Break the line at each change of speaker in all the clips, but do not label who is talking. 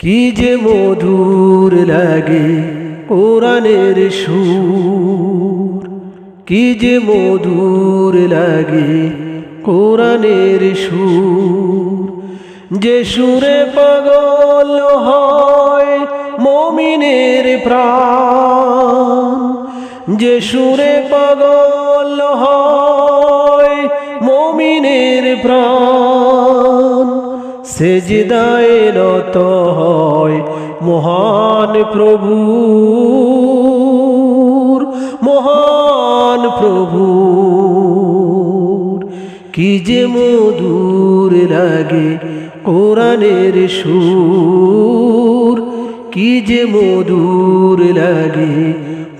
কি যে মধুর লাগে কোরআনের সুর, কি যে মধুর লাগে কোরআনের সুর। যে সুরে পাগল হয় মুমিনের প্রাণ, যে সুরে পাগল হয় মুমিনের প্রাণ। সেজদায় নত হয় মহান প্রভুর, মহান প্রভুর। কি যে মধুর লাগে কোরআনের সুর, কি যে মধুর লাগে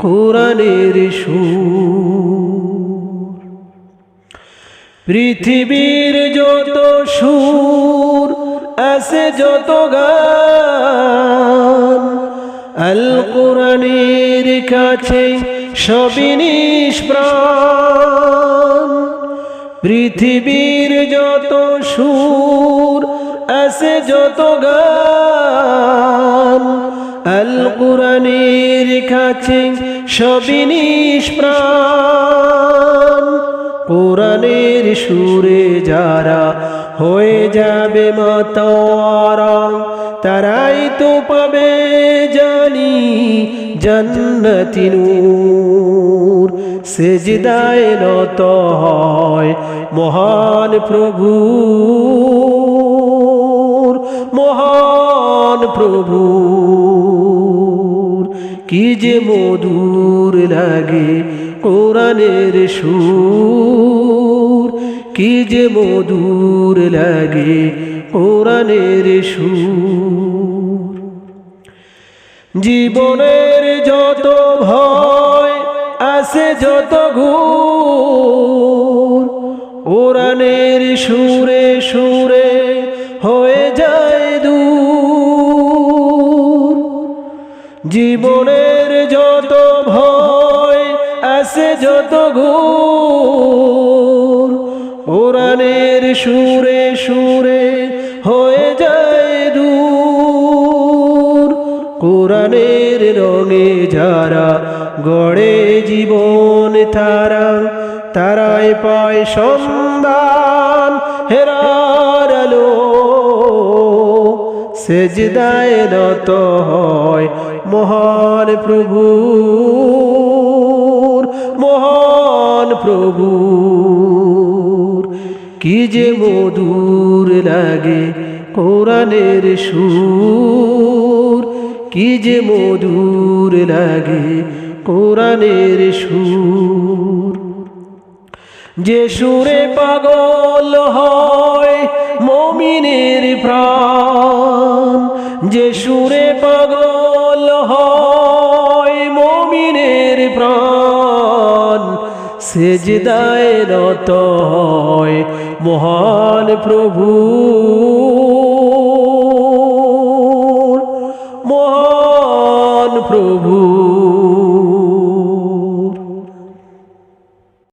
কোরআনের সুর। পৃথিবীর যত সুর আছে, যত গান, আল কোরআনের কাছে সবই নিষ্প্রাণ। পৃথিবীর যত সুর আছে, যত গান, আল কোরআনের কাছে সবই নিষ্প্রাণ। কোরআনের সুরে যারা হয়ে যাবে মাতোয়ারা, তারাই তো পাবে জানি জান্নাতি নূর। সেজদায় নত হয় মহান প্রভুর, মহান প্রভুর। কি যে মধুর লাগে কোরআনের সুর, কি যে মধুর লাগে কোরআনের সুর। জীবনের যত ভয় আছে, যত ঘোর, কোরআনের সুরে সুরে হয়ে যায় দূর। জীবনের যত ভয় আছে, যত ঘোর, কোরআনের সুরে সুরে হয়ে যায় দূর। কোরআনের রঙে যারা গড়ে জীবন তারা, তারাই পায় সন্ধান হেরার আলো। সেজদায় নত হয় মহান প্রভুর, মহান প্রভুর। কি যে মধুর লাগে কোরআনের সুর, কি যে মধুর লাগে কোরআনের সুর। যে সুরে পাগল হয় মুমিনের প্রাণ, যে সুরে পাগল হয় মুমিনের প্রাণ। সেজদায় নত হয় মহান প্রভু।